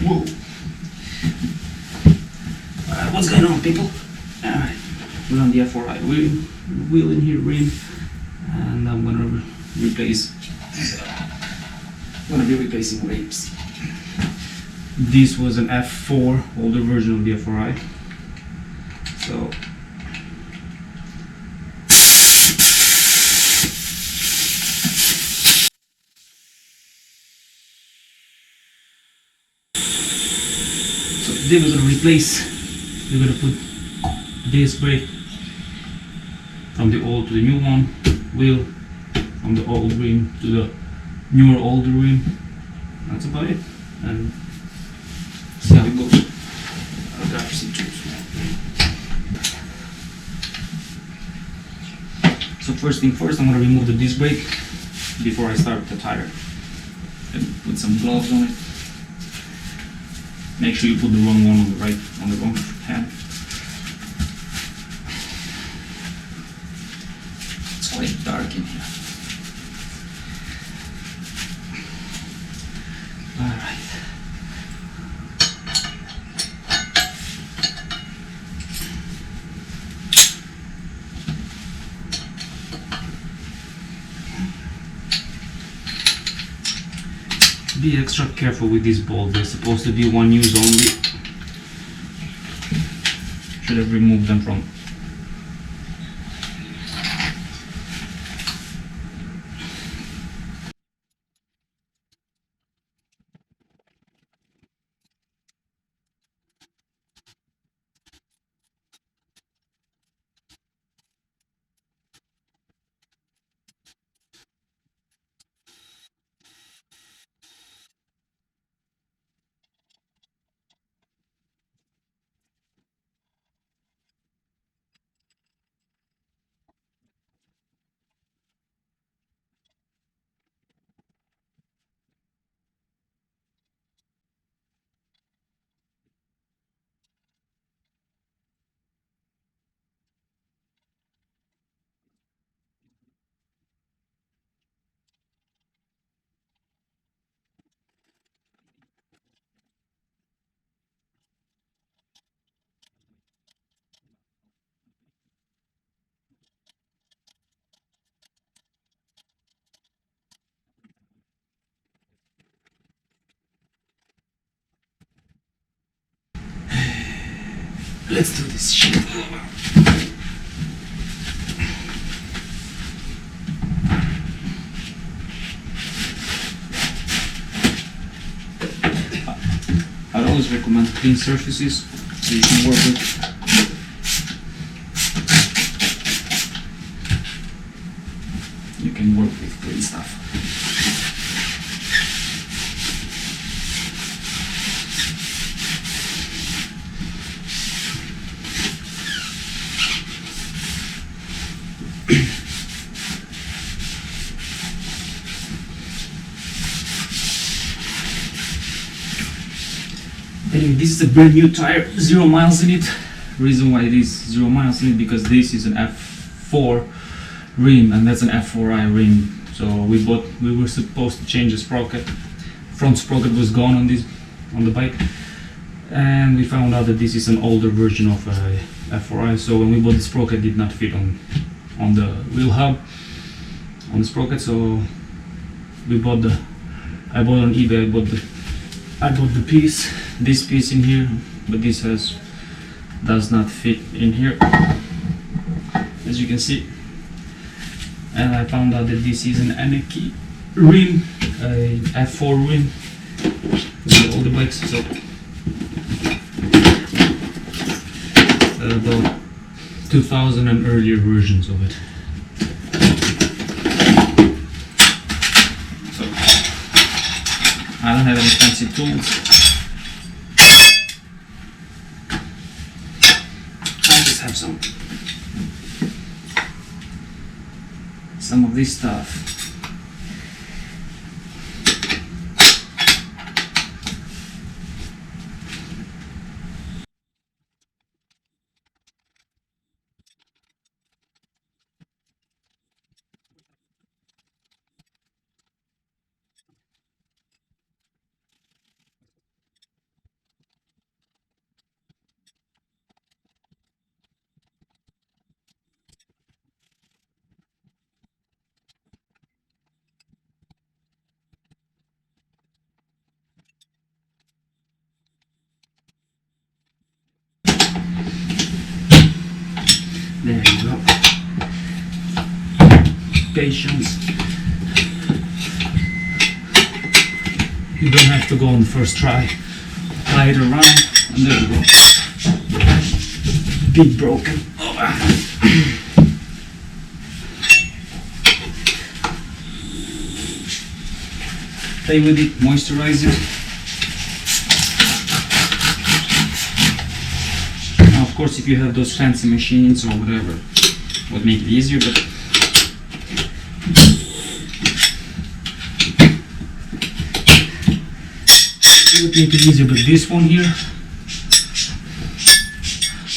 Whoa. What's going on, people? Alright, we're on the F4i wheel in here, rim, and I'm gonna replace. I'm gonna be replacing rims. This was an F4, older version of the F4i. So they were gonna replace. We're gonna put disc brake from the old to the new one, wheel from the old rim to the newer older rim. That's about it. And see how it goes. I'll grab some tools. So first thing first, I'm gonna remove the disc brake before I start the tire. And put some gloves on it. Make sure you put the wrong one on the wrong hand. It's quite dark in here. Alright. Be extra careful with these bolts. They're supposed to be one use only. Should have removed them from. Let's do this shit. I'd always recommend clean surfaces so you can work with. You can work with clean stuff. Anyway, this is a brand new tire, 0 miles in it. Reason why it is 0 miles in it, because this is an F4 rim and that's an F4i rim. So we were supposed to change the sprocket. Front sprocket was gone on the bike, and we found out that this is an older version of F4i. So when we bought the sprocket, it did not fit on the wheel hub on the sprocket. So I bought on eBay. I bought the piece, this piece in here, but this does not fit in here, as you can see. And I found out that this is an Anarchy rim, a F4 rim, with all the bikes. So about 2000 and earlier versions of it. So I don't have any fancy tools. I just have some of this stuff. patience. You don't have to go on the first try. Tie it around, and there we go. Bit broken. Play with it, moisturize it. Now, of course, if you have those fancy machines or whatever, it would make it easier, but it would make it easier. But this one here,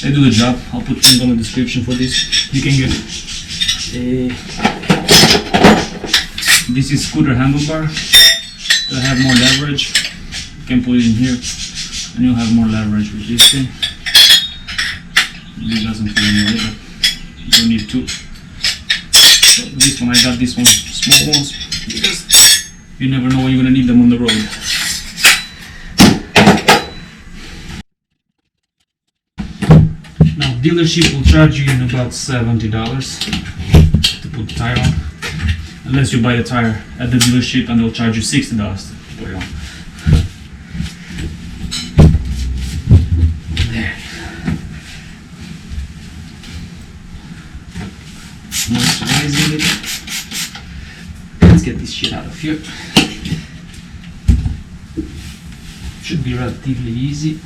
they do the job. I'll put link on the description for this. You can get this is scooter handlebar. I have more leverage. You can put it in here and you'll have more leverage with this thing. This doesn't feel any way, but you don't need two. So this one, I got this one, small ones, because you never know when you're gonna need them on the road. Now dealership will charge you in about $70 to put the tire on. Unless you buy the tire at the dealership and they'll charge you $60 to put it on. There. Moisturizing it. Let's get this shit out of here. Should be relatively easy.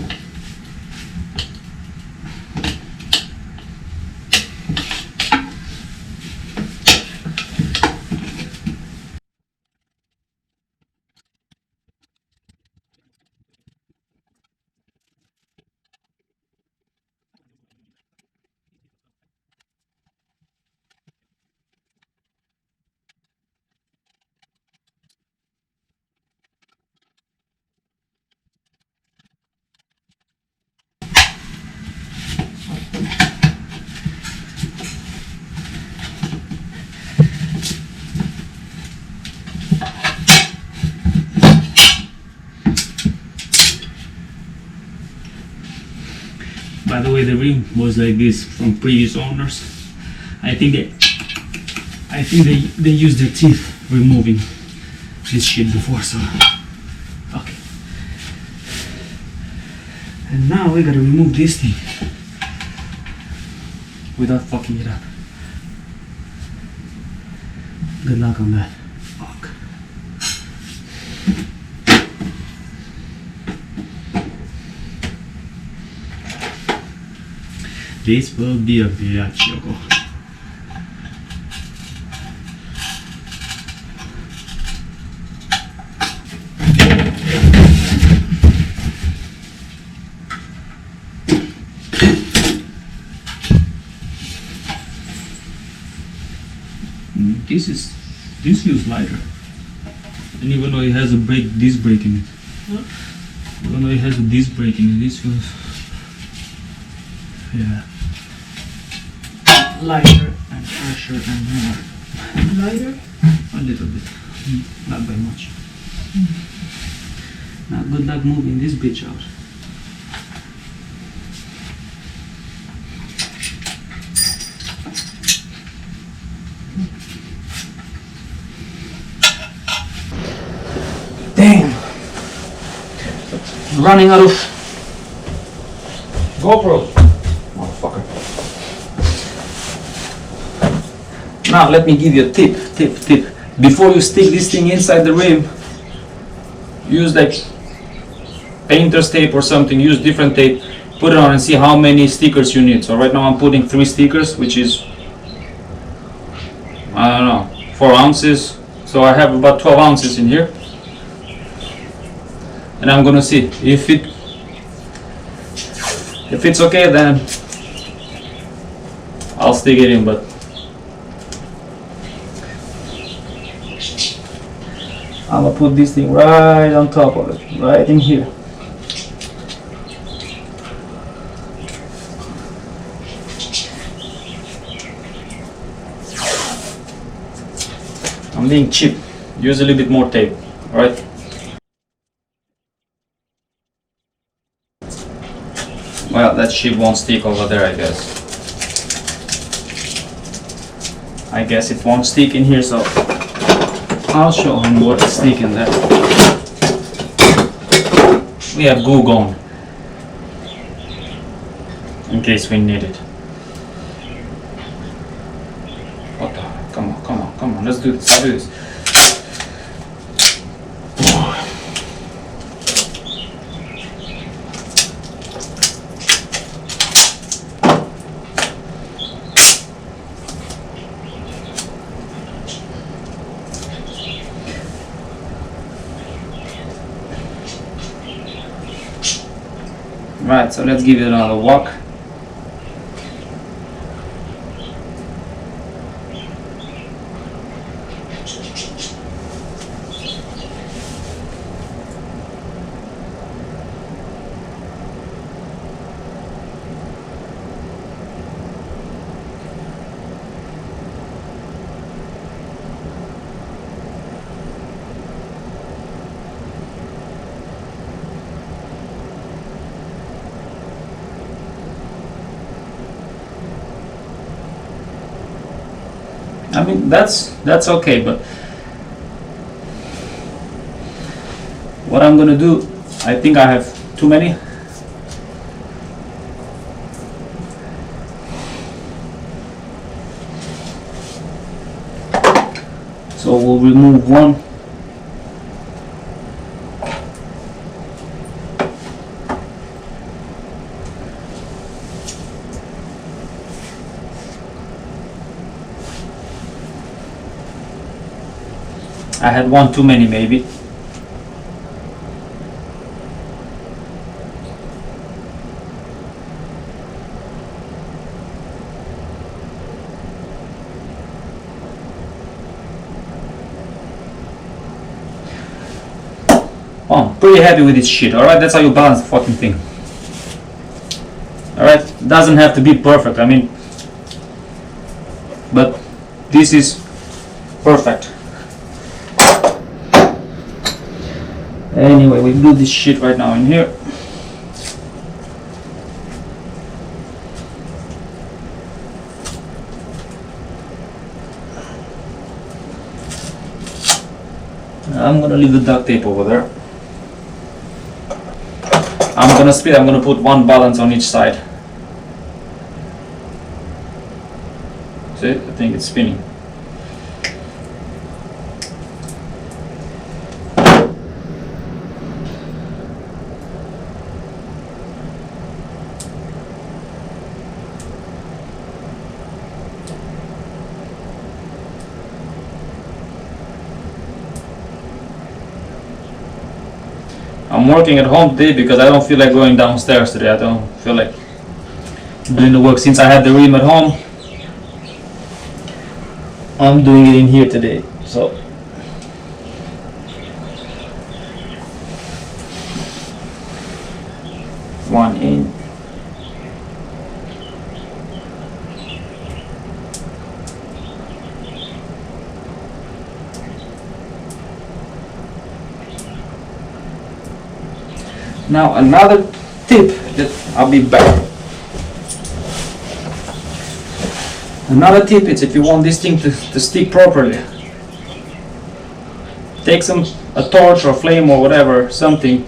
By the way, the rim was like this from previous owners. I think they used their teeth removing this shit before, so okay. And now we gotta remove this thing without fucking it up. Good luck on that. Fuck. This will be a bitch, Yoko. This feels lighter, and even though it has a disc brake in it, even though it has a disc brake in it, this feels, yeah, lighter and fresher and more. Lighter? A little bit, not by much. Now good luck moving this bitch out. Damn! Running out of GoPro. Motherfucker. Now let me give you a tip. Before you stick this thing inside the rim, use like painter's tape or something, use different tape, put it on and see how many stickers you need. So right now I'm putting 3 stickers, which is, I don't know, 4 ounces. So I have about 12 ounces in here. And I'm gonna see if it's okay, then I'll stick it in, but I'm gonna put this thing right on top of it, right in here. I'm being cheap, use a little bit more tape, alright? Well, that shit won't stick over there, I guess. I guess it won't stick in here, so I'll show him what's sticking there. We have glue gun in case we need it. What the? Come on, let's do this. I'll do this. Right, so let's give it another walk. I mean, that's okay, but what I'm gonna do, I think I have too many. So we'll remove one. I had one too many, maybe. Oh, I'm pretty happy with this shit. Alright, that's how you balance the fucking thing. Alright, doesn't have to be perfect, I mean, but this is perfect. Anyway, we do this shit right now in here. I'm gonna leave the duct tape over there. I'm gonna split, I'm gonna put one balance on each side. See, I think it's spinning. I'm working at home today because I don't feel like going downstairs today. I don't feel like doing the work. Since I had the rim at home, I'm doing it in here today. So one in. Now another tip that I'll be back. Another tip is if you want this thing to stick properly, take a torch or flame or whatever, something,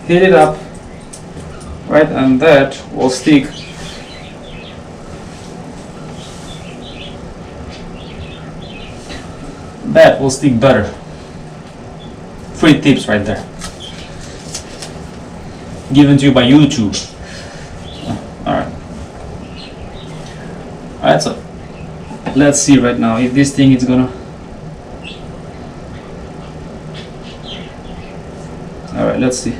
hit it up, right, and that will stick. That will stick better. Free tips right there. Given to you by YouTube. Alright. Alright, so let's see right now if this thing is gonna. Alright, let's see.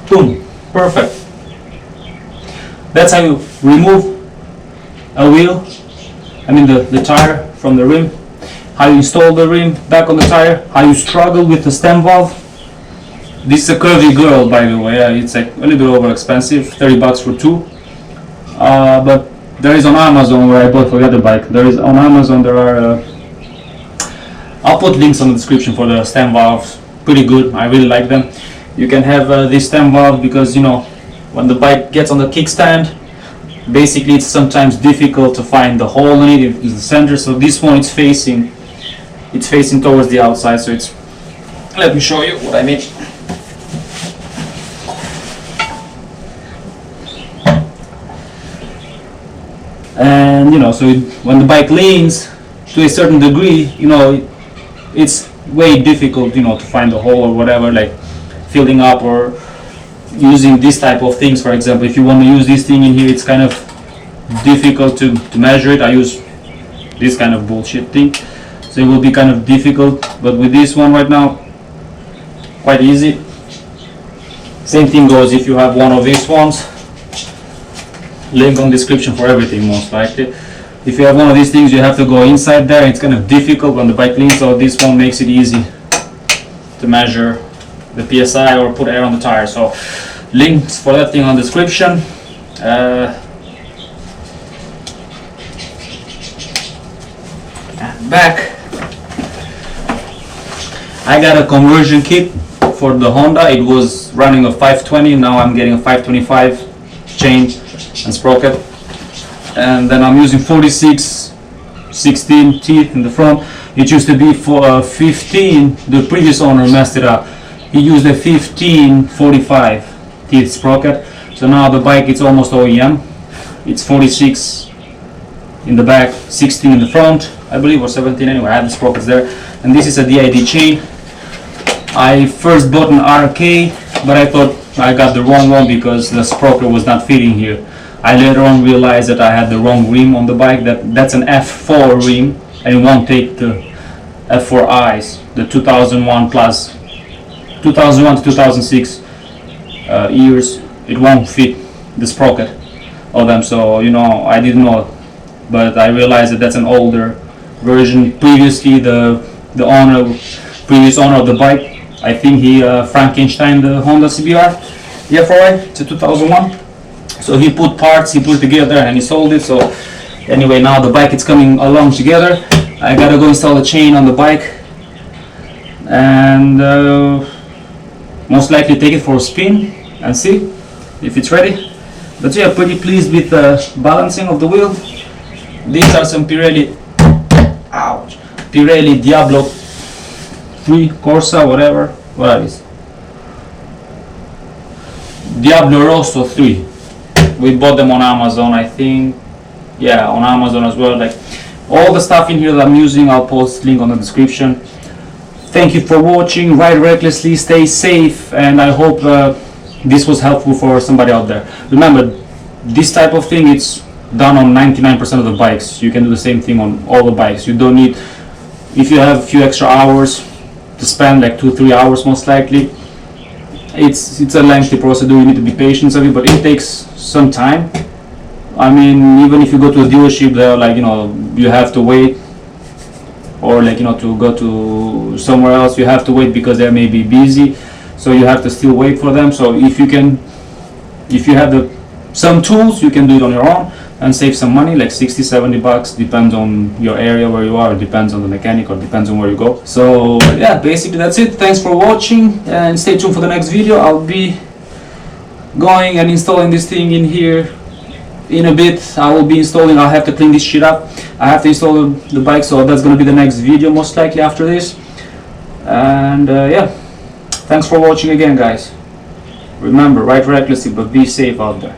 Boom, perfect. That's how you remove a wheel, I mean the tire from the rim, how you install the rim back on the tire, how you struggle with the stem valve. This is a curvy girl, by the way. It's like a little bit over expensive, 30 bucks for two. But there is on Amazon where I bought for the other bike. There is on Amazon. There are. I'll put links on the description for the stem valves. Pretty good. I really like them. You can have this stem valve because when the bike gets on the kickstand, basically it's sometimes difficult to find the hole in it in the center. So this one it's facing towards the outside. So it's. Let me show you what I mean. And so when the bike leans to a certain degree, it's way difficult, to find the hole or whatever, like filling up or using this type of things. For example, if you want to use this thing in here, it's kind of difficult to measure it. I use this kind of bullshit thing, so it will be kind of difficult. But with this one right now, quite easy. Same thing goes if you have one of these ones. Link on description for everything, most likely. If you have one of these things, you have to go inside there. It's kind of difficult when the bike leans, so this one makes it easy to measure the PSI or put air on the tire. So links for that thing on the description. Back, I got a conversion kit for the Honda. It was running a 520, now I'm getting a 525 chain and sprocket, and then I'm using 46 16 teeth in the front. It used to be for 15. The previous owner messed it up. He used a 15 45 teeth sprocket, so now the bike it's almost OEM. It's 46 in the back, 16 in the front, I believe, or 17 anyway. I have the sprockets there, and this is a DID chain. I first bought an RK, but I thought I got the wrong one because the sprocket was not fitting here. I later on realized that I had the wrong rim on the bike. That's an F4 rim, and it won't take the F4i's, the 2001 plus 2001 to 2006 years. It won't fit the sprocket of them. So I didn't know, but I realized that that's an older version. Previously, the previous owner of the bike, I think he Frankenstein the Honda CBR F4i. It's a 2001. So he put parts, he put it together, and he sold it. So anyway, now the bike it's coming along together. I gotta go install the chain on the bike, and most likely take it for a spin and see if it's ready. But yeah, pretty pleased with the balancing of the wheel. These are some Pirelli Diablo 3 Corsa, whatever. What are these? Diablo Rosso 3. We bought them on Amazon, I think. Yeah, on Amazon as well. Like all the stuff in here that I'm using, I'll post link on the description. Thank you for watching. Ride recklessly, stay safe, and I hope this was helpful for somebody out there. Remember, this type of thing it's done on 99% of the bikes. You can do the same thing on all the bikes. You don't need, if you have a few extra hours to spend, like 2-3 hours most likely, it's a lengthy procedure. You need to be patient with it, but it takes some time. I mean, even if you go to a dealership, they're like, you have to wait, or like, to go to somewhere else, you have to wait because they may be busy, so you have to still wait for them. So if you have some tools, you can do it on your own and save some money, like 60-70 bucks, depends on your area where you are, or depends on the mechanic, or depends on where you go. So yeah, basically that's it. Thanks for watching, and stay tuned for the next video. I'll be going and installing this thing in here in a bit. I'll have to clean this shit up. I have to install the bike, so that's gonna be the next video most likely after this. And yeah, thanks for watching again, guys. Remember, ride recklessly, but be safe out there.